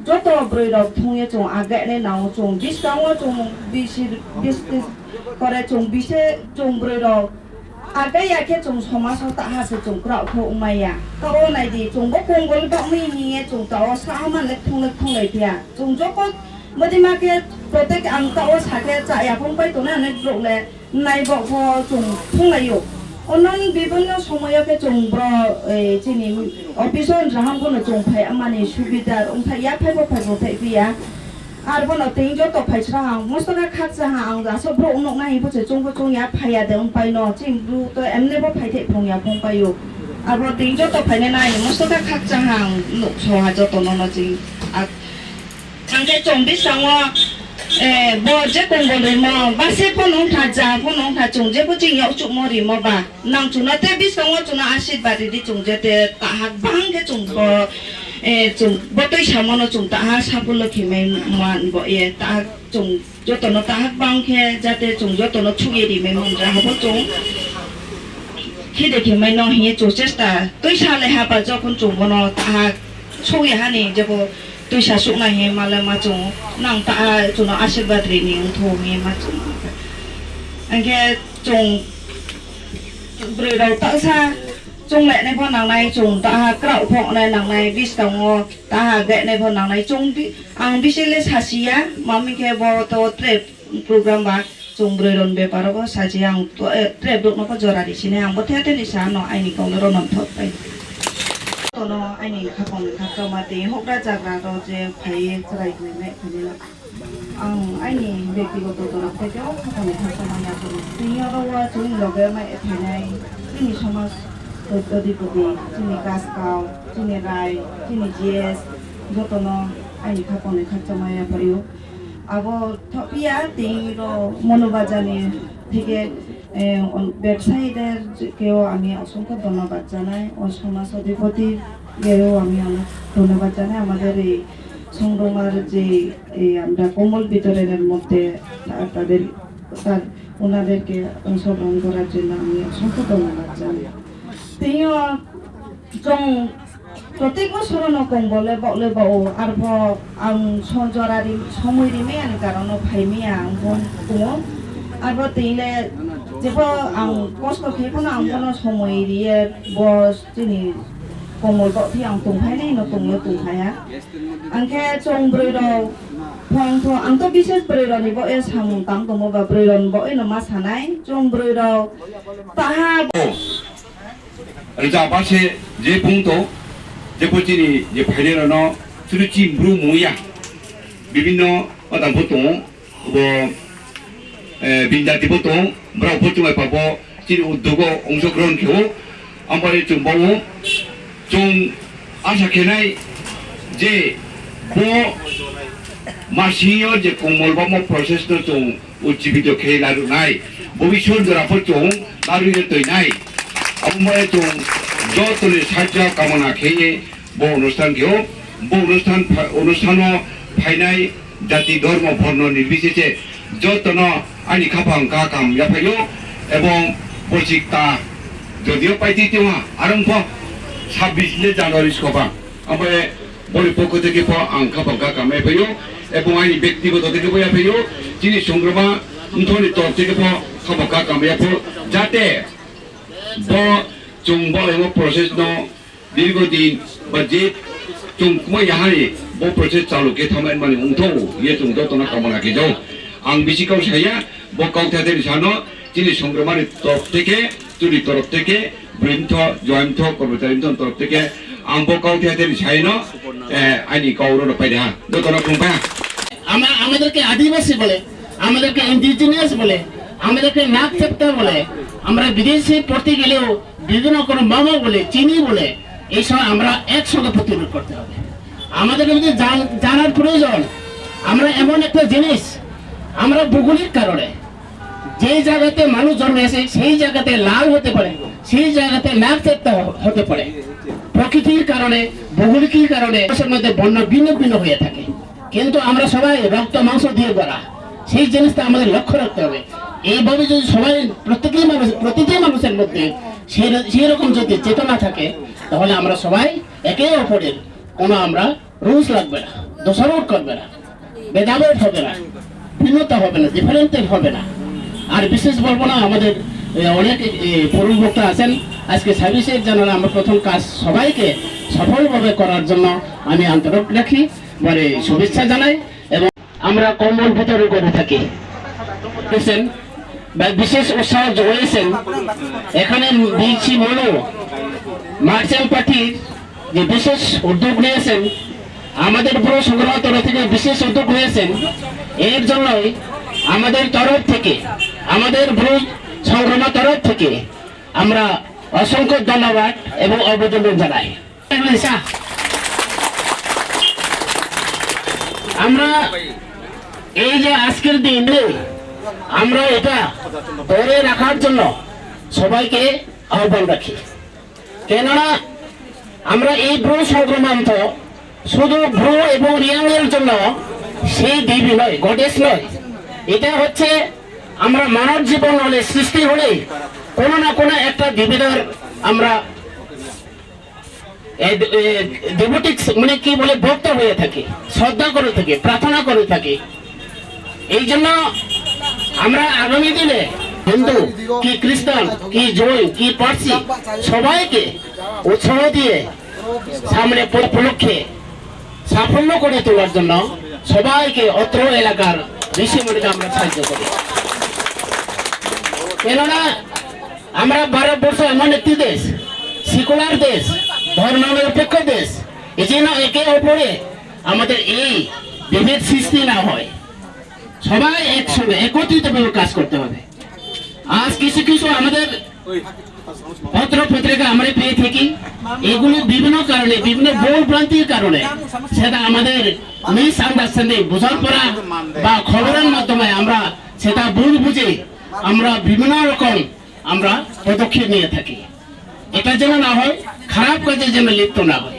যত ব্রৈরব থুঁয়ে চং আগে নাও চং বিশ গাঁও চং বিশ করে চং বিশে চং ব্রৈরব আগে আগে চং সমাজও তাহাসে চং ক্রাউখো উমাইয়া কাও নাইদি চংবো কঙ্গল বামি নিয়ে চং তাও সামান লেখং লাইপিয়া চং যখন মদিমাকে প্রত্যেক আং তাও সাকে চায়া ফংপাই তোনা অনেক ব্রলে নাইবক চং থংলাইও অন্যান্য বিভিন্ন সময়কে চংব্র চিনি অফিসন রাহামগুলো চংফাই মানে সুবিধার অংথাইয়া ফাইবো থাইপিয়া আর বনো তিন যত ফাইছরা আং মস্তকা খাকছা আং দাসো ব্র উনক নাই বুঝে চংবো চংয়া ফাইয়া দে পাই ন চিংব্রু তো এমনেবো ফাইতে ফংয়া ফংপাইও আর বো তিন যত ফাইনে নাই মস্তকা খাকছা আং লোক সহা যত নন চিং আর চাংকে চংবি সাংও bo je kong bo le mo ba se po nong tha ja po nong tha chung je po jing yau chu mo ri mo ba nang chu na te bi song wo chu na asit ba ri chung je te ta hak bang ke chung bo chung bo toi sa mo no chung ta ha sa pu lo ki me man bo ye ta chung jo to no ta hak bang ke ja te chung jo to no chu ye ri me mon ra ha bo chung khi de ki me no hi chu chesta toi sa le ha ba jo kon chung bo no ta chu ye ha ni je bo tôi sẽ xuống này mà là mà chúng nàng ta chúng nó Ashirvad rini thô nghe mà chúng anh kia chúng rồi đầu tạo ra chúng lệ này con nàng này chúng ta cạo phọ này nàng này biết sao ngô ta gậy này con nàng này chúng ang biết lên sasia mà mình kia vào to trip program bạc chúng rồi đồn về bảo có sasia ang trip được nó có giờ ra đi xin ang có thể thế này sáng nó anh còn nó nằm thot đây nó anh ấy khắp phòng khắp trong mà tí hộp ra chạc ra rồi chứ phải chạy người mẹ phải đi anh ấy việc gì của tôi làm cái chỗ khắp phòng khắp trong mà nhà tôi tí nhau đâu chúng nó cái mẹ thế này cái gì xong mà tôi đi đi chúng này gas cao chúng này rai chúng này GS cho tôi nó anh ấy khắp phòng khắp trong mà nhà phải yêu abo thopia tí rồi মনোবাজানে থেকে ব্যবসায়ীদেরকেও আমি অসংখ্য ধন্যবাদ জানাই ও সমাজ অধিপতিদেরও আমি অনেক ধন্যবাদ জানাই আমাদের এই সংগ্রামের যে আমরা কমল বিতরণের মধ্যে ওনাদেরকে অংশগ্রহণ করার জন্য আমি অসংখ্য ধন্যবাদ জানাই তিনিও প্রত্যেক বছর নকং বলে বলে বউ আর আং সঞ্জরারি সময়রি মেয়ানি কারণ ফাইমিয়া আং বুङो आरो तेले जेबो आं कष्ट खेखौनो आं कोनो समयरिए बस जोंनि कमल बथि आं तंफायनाय न तंनो तंफाया आंखे चं ब्रैराव फंथ आंथ' बिसेस ब्रैरावनि बो ए सां तां दङ बा ब्रैरावनि बो ए न मा सानाय चं ब्रैराव ताहा जा बासे जे बुंतो जे पचिनि जे फाइलेरनो सुरुचि ब्रु मुया বিভিন্ন অদাংফো दङ बो 빈자티부터 뭐라고 보통에 봐봐 지 우두고 엉석그런 교 안발이 좀 보고 좀 아삭해나이 제뭐 마시요 제 공몰바 뭐 프로세스도 좀 우치비도 케나루 나이 몸이 손들아 보통 나루에 또 나이 아무마에 좀 저들이 살짝 가면아 케에 뭐 অনুষ্ঠানও ফাইনাই জাতি ধর্ম বর্ণ নির্বিশেষে যতন আইনি খাপাং কাকাম ইয়াফাইও এবং পরিচিকতা যদিও পাইতি তেমা আরম্ভ 26 জানুয়ারি সভা আমাদের পরিপক্ষ থেকে আং খাপাং কাকাম ইয়াফাইও এবং আইনি ব্যক্তিগত থেকে ইয়াফাইও যিনি সংগ্রামা উন্নয়নের তরফ থেকে খাপাং কাকাম ইয়াফো যাতে জংবল এবং প্রসেস দীর্ঘদিন বা যে জংকুমাই ইয়াহানি প্রসেস চালুকে থামাই মানে উন্থৌ ইয়ে জং যতনা কামনা কেজौ आं बिसिकाव साया बकाउथादेर सानो जिनि संग्रामानि तरफ থেকে চুরি तरफ থেকে ব্রিন্থ জয়ন্ত কর্মচারী तरफ থেকে आं बकाउथादेर सायनो আইনি কাউরো পাইরা দতনা ফংপা আমাদেরকে আদিবাসী বলে আমাদেরকে ইন্ডিজিনিয়াস বলে আমাদেরকে নাগচেপ্তা বলে আমরা বিদেশে পড়তে গেলেও বিভিন্ন কোন মামা বলে চিনি বলে এই সময় আমরা একসঙ্গে প্রতিরোধ করতে হবে আমাদেরকে যদি জানার প্রয়োজন আমরা এমন একটা জিনিস আমরা ভৌগোলিক কারণে যে জায়গাতে মানুষ জন্মেছে সেই জায়গাতে লাল হতে পারে সেই জায়গাতে নাগচেপ্তা হতে পারে প্রকৃতির কারণে ভৌগোলিক কারণে মানুষের মধ্যে বর্ণ ভিন্ন ভিন্ন হয়ে থাকে কিন্তু আমরা সবাই রক্ত মাংস দিয়ে গড়া সেই জিনিসটা আমাদের লক্ষ্য রাখতে হবে এইভাবে যদি সবাই প্রতিটি মানুষের মধ্যে সেই রকম যদি চেতনা থাকে তাহলে আমরা সবাই একে অপরের কোনো আমরা রুলস লাগবে না, দোষারোপ করবে না, ভেদাভেদ হবে না, ভিন্নতা হবে না, ডিফারেন্ট হবে না। আর বিশেষ বলবো না, আমাদের অনেক পূর্ব বক্তা আছেন, আজকে সার্ভিসের জেনারেল আমার প্রথম কাজ সবাইকে সফলভাবে করার জন্য আমি আন্তরিক রাখি, মানে শুভেচ্ছা জানাই। এবং আমরা কম্বল বিতরণ করে থাকি। বিশেষ উৎসাহ জুড়েছেন এখানে দিয়েছি মনো মার্চেন্ট পার্টির যে বিশেষ উদ্যোগ নিয়েছেন, আমাদের পুরো সংগ্রহ তরফ থেকে বিশেষ উদ্যোগ নিয়েছেন। এর জন্যই আমাদের তরফ থেকে, আমাদের ব্রুজ সংগ্রাম তরফ থেকে আমরা অসংখ্য ধন্যবাদ এবং অভিনন্দন জানাই। আমরা এই যে আজকের দিনে আমরা এটা ধরে রাখার জন্য সবাইকে আহ্বান রাখি, কেননা আমরা এই ব্রু সংক্রমণ তো শুধু ব্রু এবং রিয়াং এর জন্য সেই দেবী নয়, গডেস নয়। এটা হচ্ছে আমরা মানব জীবন হলে, সৃষ্টি হলে কোনো না কোনো একটা দেবীদের আমরা ডেভোটিক্স মানে কি বলে ভক্ত হয়ে থাকি, শ্রদ্ধা করে থাকি, প্রার্থনা করে থাকি। এই জন্য আমরা আগামী দিনে হিন্দু কি খ্রিস্টান কি জৈন কি পার্সি সবাইকে উৎসাহ দিয়ে সামনে উপলক্ষে সাফল্য করে তোলার জন্য সবাইকে অত্র এলাকার ঋষিমুনিকে আমরা সাহায্য করি। কেননা আমরা ভারতবর্ষ এমন একটি দেশ, সেকুলার দেশ, ধর্মনিরপেক্ষ দেশ, এই জন্য একে অপরে আমাদের এই বিভেদ সৃষ্টি না হয়, সবাই একসঙ্গে একত্রিতভাবে কাজ করতে হবে। আজ কিছু কিছু আমাদের পত্র পত্রিকা আমরা পেয়ে থাকি, এগুলো বিভিন্ন কারণে, বিভিন্ন ভুল ভ্রান্তির কারণে সেটা আমাদের মিস আন্ডারস্ট্যান্ডিং, বোঝাপড়া বা খবরের মাধ্যমে আমরা সেটা ভুল বুঝে আমরা বিভিন্ন রকম আমরা পদক্ষেপ নিয়ে থাকি। এটা যেন না হয়, খারাপ কাজে যেন লিপ্ত না হয়।